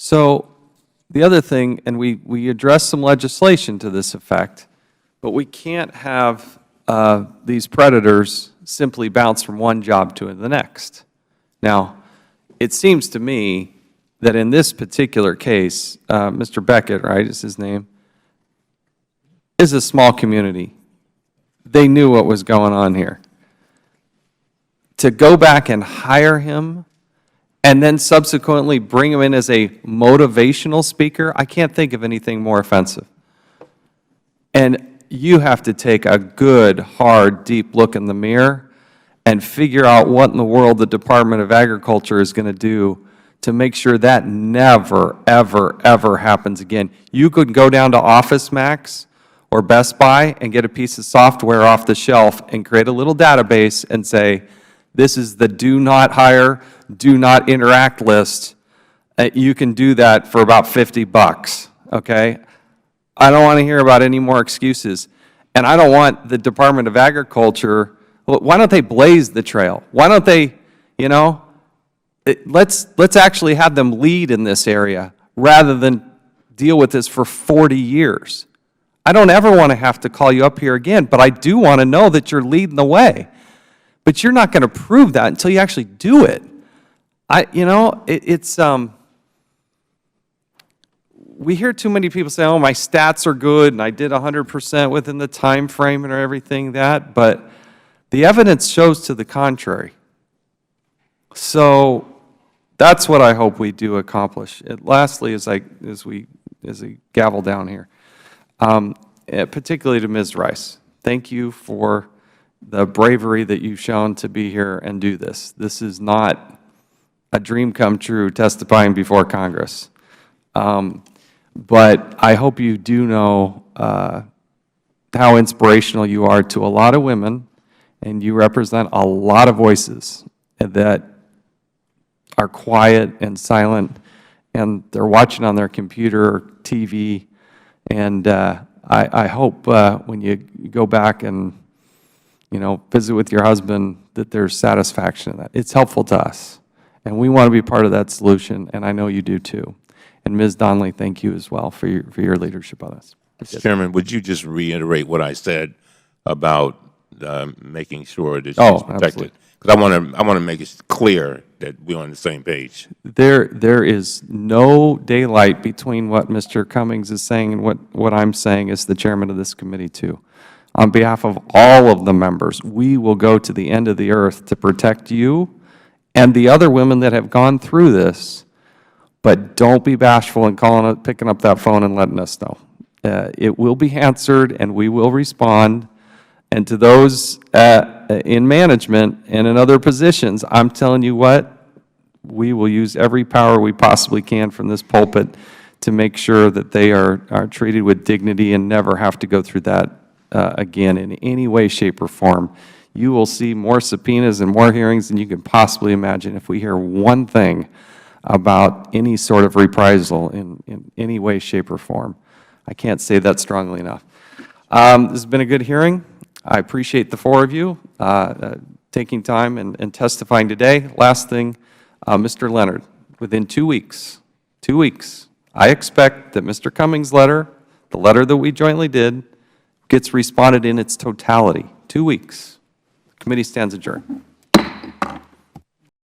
So the other thing, and we addressed some legislation to this effect, but we can't have these predators simply bounce from one job to the next. Now, it seems to me that in this particular case, Mr. Beckett, right, is his name, is a small community. They knew what was going on here. To go back and hire him and then subsequently bring him in as a motivational speaker, I can't think of anything more offensive. And you have to take a good, hard, deep look in the mirror and figure out what in the world the Department of Agriculture is going to do to make sure that never, ever, ever happens again. You could go down to Office Max or Best Buy and get a piece of software off the shelf and create a little database and say, this is the do not hire, do not interact list. You can do that for about $50, okay? I don't want to hear about any more excuses. And I don't want the Department of Agriculture, why don't they blaze the trail? Why don't they, you know, let's actually have them lead in this area rather than deal with this for 40 years. I don't ever want to have to call you up here again, but I do want to know that you're leading the way. But you're not going to prove that until you actually do it. We hear too many people say, oh, my stats are good and I did 100% within the time frame and everything that, but the evidence shows to the contrary. So that's what I hope we do accomplish. Lastly, as we gavel down here, particularly to Ms. Rice, thank you for the bravery that you've shown to be here and do this. This is not a dream come true testifying before Congress. But I hope you do know how inspirational you are to a lot of women, and you represent a lot of voices that are quiet and silent, and they're watching on their computer or TV. And I hope when you go back and visit with your husband that there's satisfaction in that. It's helpful to us, and we want to be part of that solution, and I know you do too. And Ms. Donnelly, thank you as well for your leadership on this. Mr. Chairman, would you just reiterate what I said about making sure that she's protected? Because I want to make it clear that we're on the same page. There is no daylight between what Mr. Cummings is saying and what I'm saying as the chairman of this committee too. On behalf of all of the members, we will go to the end of the earth to protect you and the other women that have gone through this. But don't be bashful in picking up that phone and letting us know. It will be answered, and we will respond. And to those in management and in other positions, I'm telling you what, we will use every power we possibly can from this pulpit to make sure that they are treated with dignity and never have to go through that again in any way, shape, or form. You will see more subpoenas and more hearings than you can possibly imagine if we hear one thing about any sort of reprisal in any way, shape, or form. I can't say that strongly enough. This has been a good hearing. I appreciate the four of you taking time and testifying today. Last thing, Mr. Leonard, within 2 weeks, I expect that Mr. Cummings' letter, the letter that we jointly did, gets responded in its totality. 2 weeks. The committee stands adjourned.